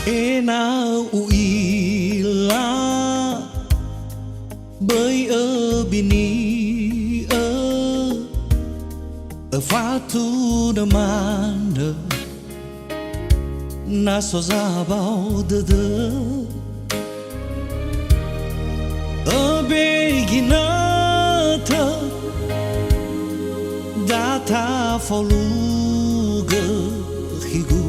Ena uila bởi ở bini ở phá tu đa man na so ra bao đơ đơ ở begina thơ đã tha phô lu gơ higu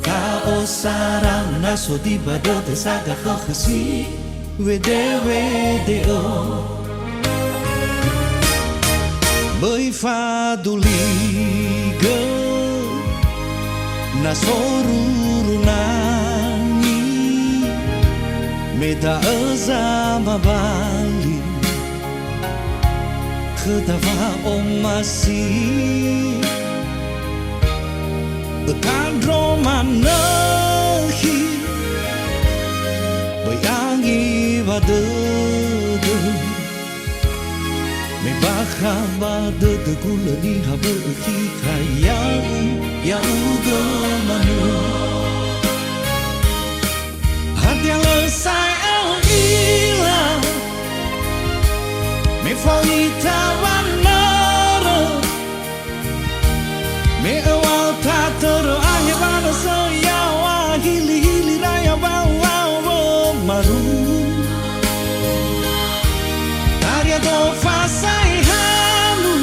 ka o sarang na so di bado te saga khasi we de o bởi pha du liga na soruru nani meda azama bali khadava omasi kadro manahi bayangi vade me baja vade de gulani habe ki kayau ya ugo manu hadia le sai el ila me foita vanara me awal tatoro ahibana so ya wa hili hili raya wa maru taria do fasai halu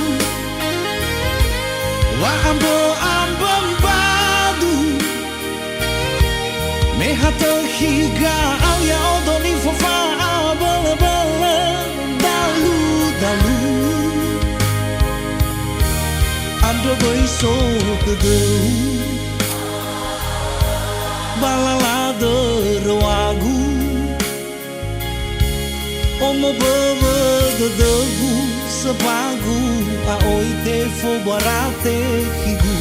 wa ambo ambambadu me hato higa au ya odoni fofa bala bala dalu dalu ando boy so kudu balala de roagu omo baba de degu sepagu a oite fo barate higu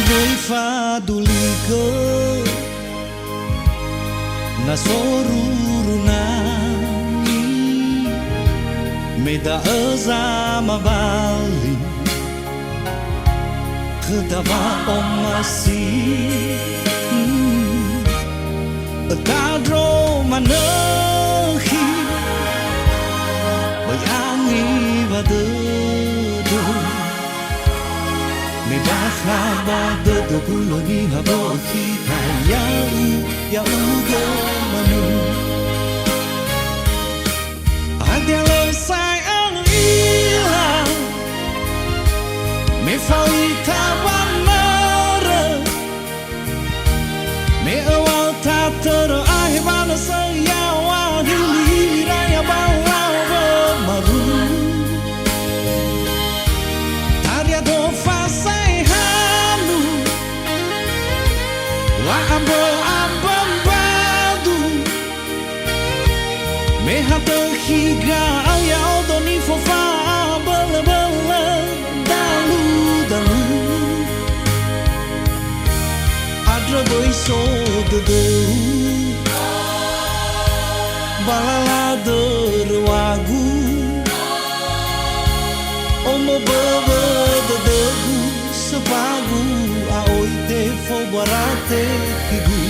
với pha du liga na soruru nani meda azama bali khadava omasi kadro manahi bayangi vade me baja vade de guloni habo kita ya ugo manu adia le sai ang ila me faita vanara me awal tatoro ahibana saya wa hili raya bawa maru taria do fasai halu wa ambo ambambadu me hato higa au ya odoni fofa bala bala dalu dalu adro doi so de balala de ruagu omo baba de degu sepagu a oite fo barate higu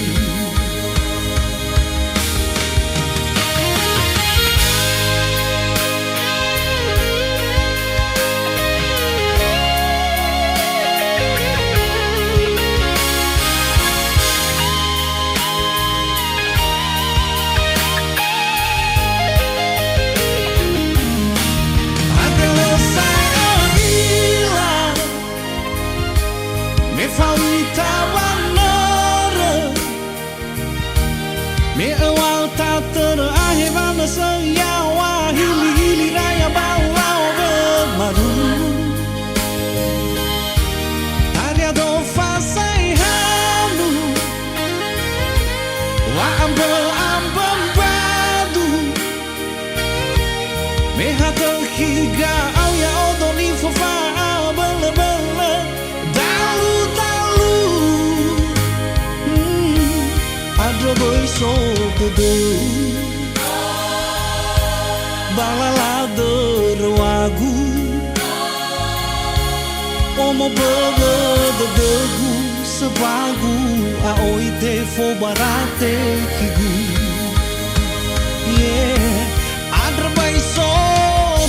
Omo bebe de degu sebagu aoi te fo barate kigu. Yeah, adra bai so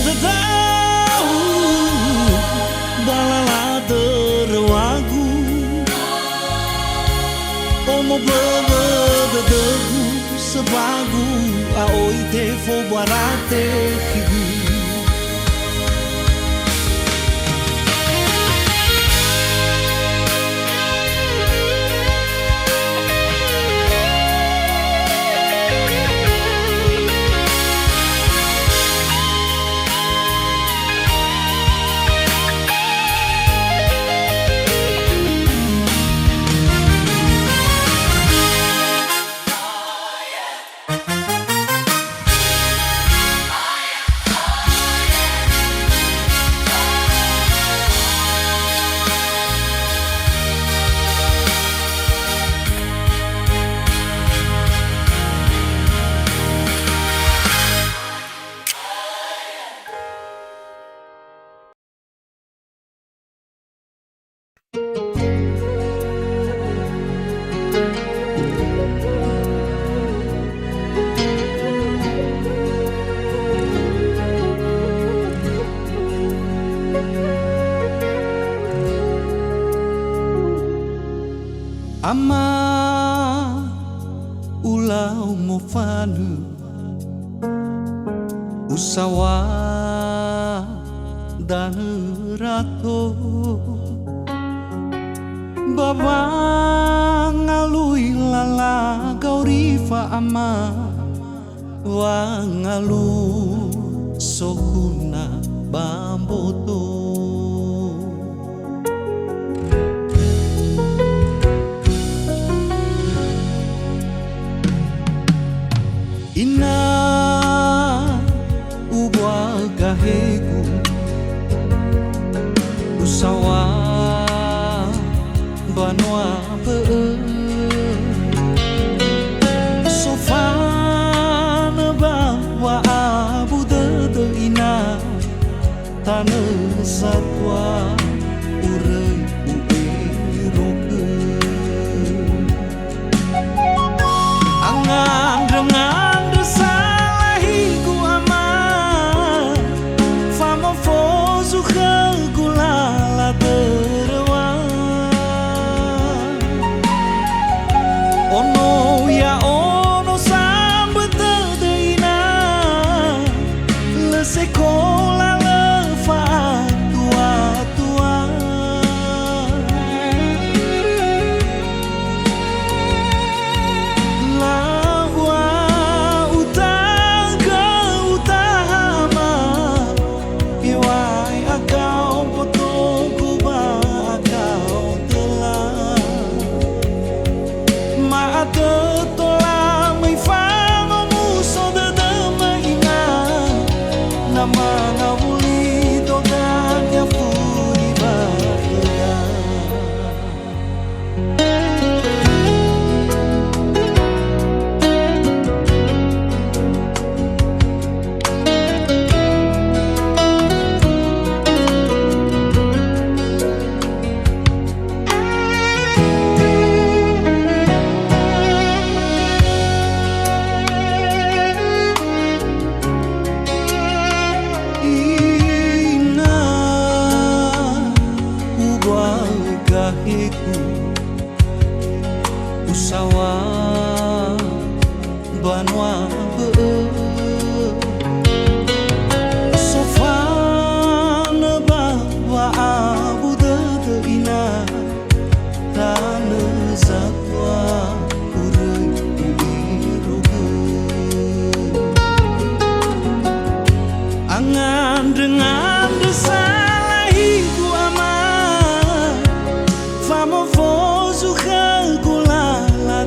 de dau balala de rewagu. Omo bebe de degu sebagu aoi te fo barate kigu. Ama ulau mofanu usawa dan rato baba ngalui lala gaurifa ama wa ngalu sokuna bamboto. Ina ubwa gahegu usawa banwa pe sofana bawa abu de ina tane satwa urei ueroke angan dengan usawa banwa sofana bawa abu de ina tane zatwa urei uiroge angan dengan desalah ibu ama famoso gula la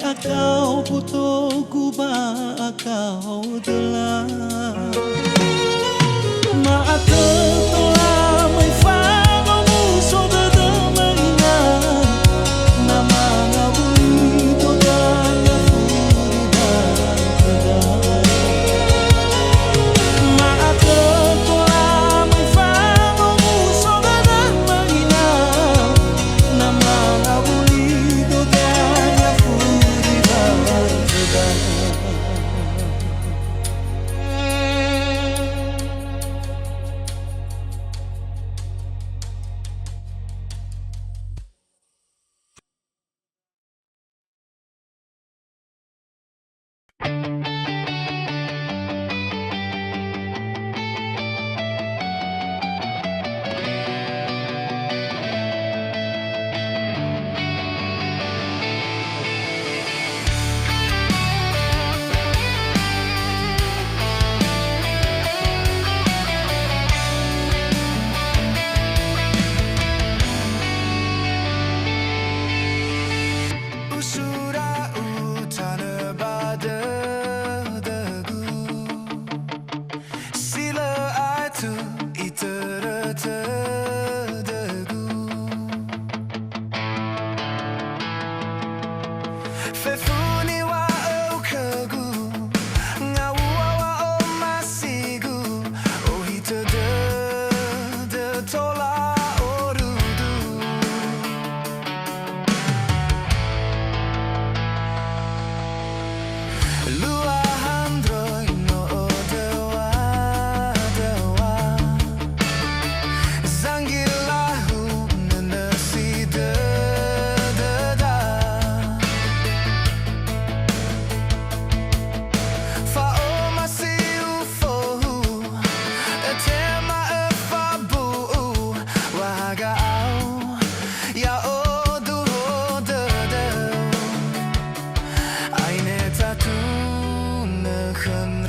akau puto kuba akau telah maate tola mai fango muso de domaina nama ngabuli todanya furida maate tola mai fango muso de domaina nama ngabuli todanya furida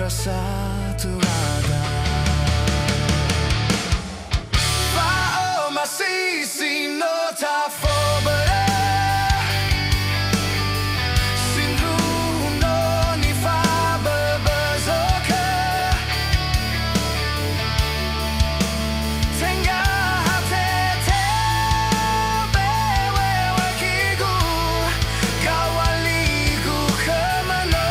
satu ada Fa'o masisi no ta fobere Sindru no ni fa bebezoke Tenga hate te bewe wakigu Kawaligu kemano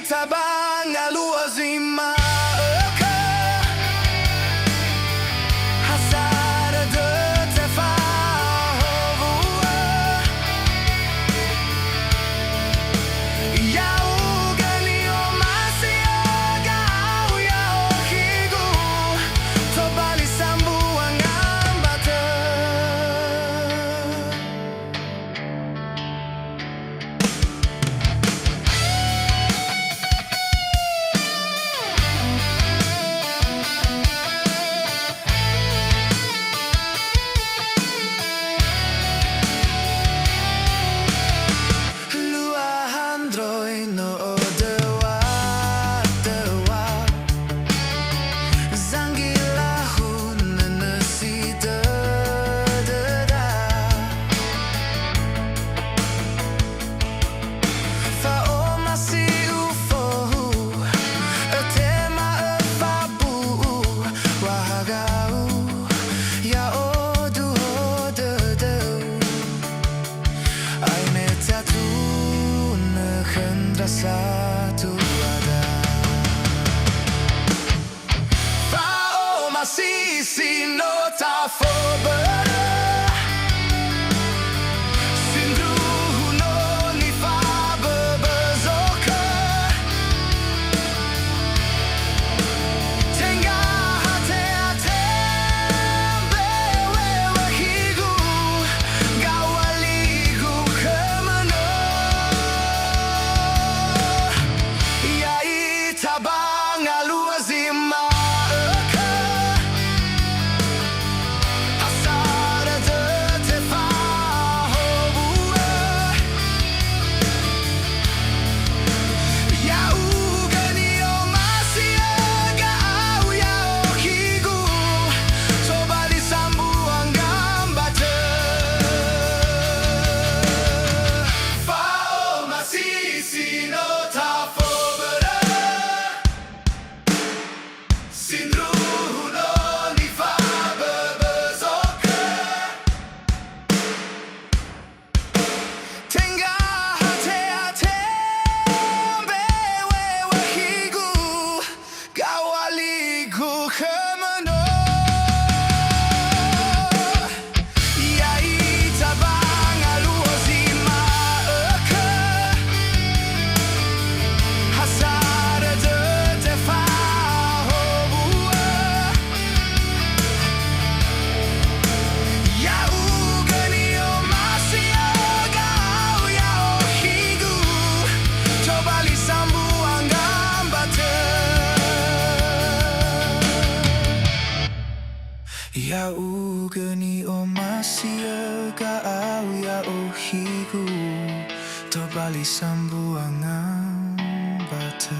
Tabang aluazima oka Hasar de tefa hovua Yau gani o masia gau yau higu Tobali sambu angambate Satu ada Fa'o masisi no ta fobere Sindru no ni fa bebezoke Tenga hate hate bewe wakigu Gawaligu kemano O masih kau ya uhiku Tobali sambuangan batu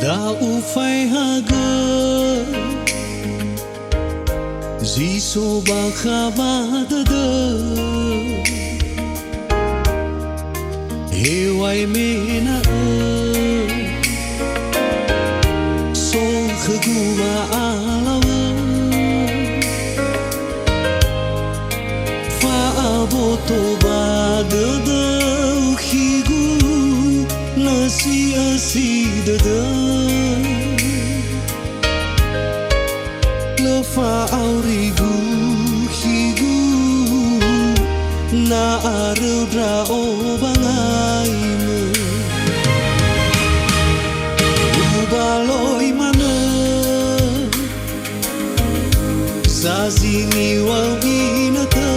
Da u fai haga Ziso ba khabada da Hewai mena So khaguma alawa Fa aboto ba da khigu Nasi asi da Lefa aurigu higu Na arudra o bangaimu Ubaloi mana Zazini wawinata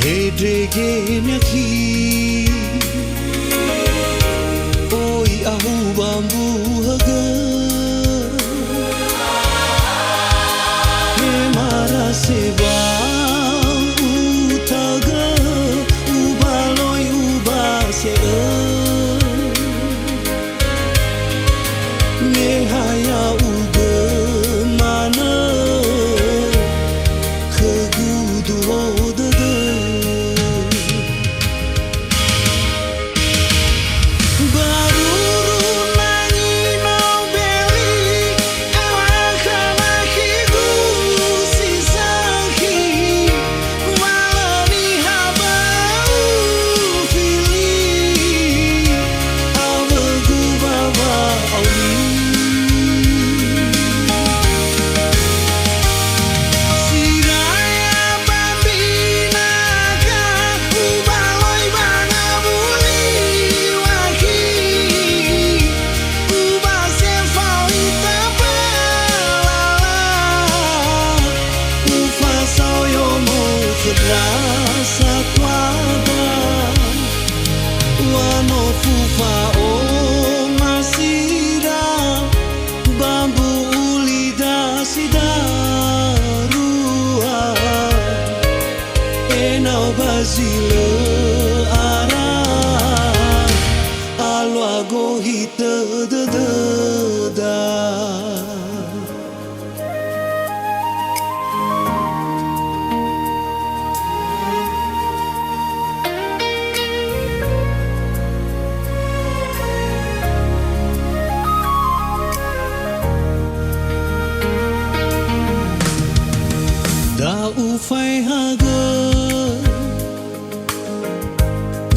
Hedrege nyaki Oi ahu bambu haga Seba utaga ubaloi ubase Nehaya uga mana kegudu odada Rasa tuada Wano fufa o masira Bambu ulida sidarua Enau bazile ara Alwa gohita da Da u fai haga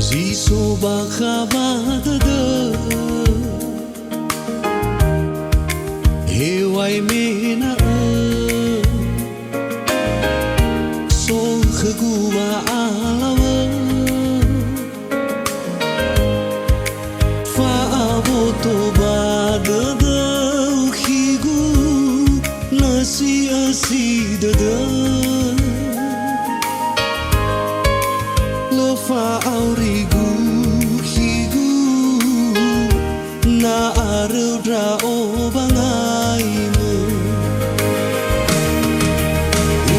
Ziso ba khabada da Hewai mena So khaguma alawa Fa aboto ba da khigu Nasi asi da Lefa aurigu higu Na arudra o bangaimu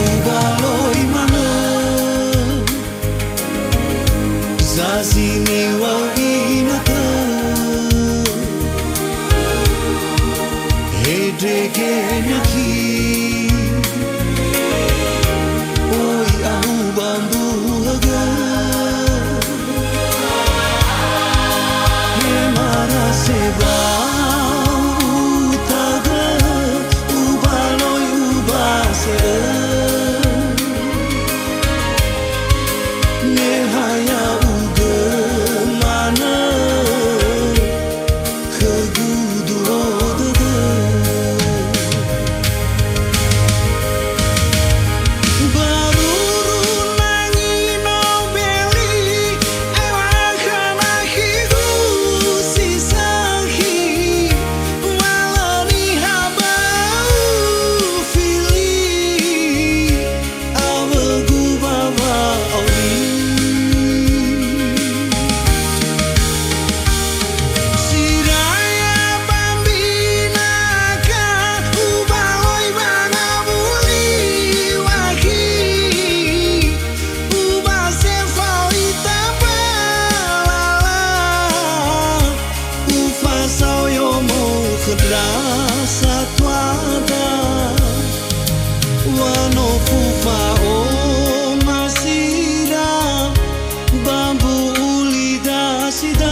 Ubaloi mana Zazini wawinata Hedrege nyaki Oi ahu bambu haga Hemara seba utaga Ubaloi ubase Nehaya uga mana Kegudu odada rasa tuada wano fufa o masira bambu ulida sida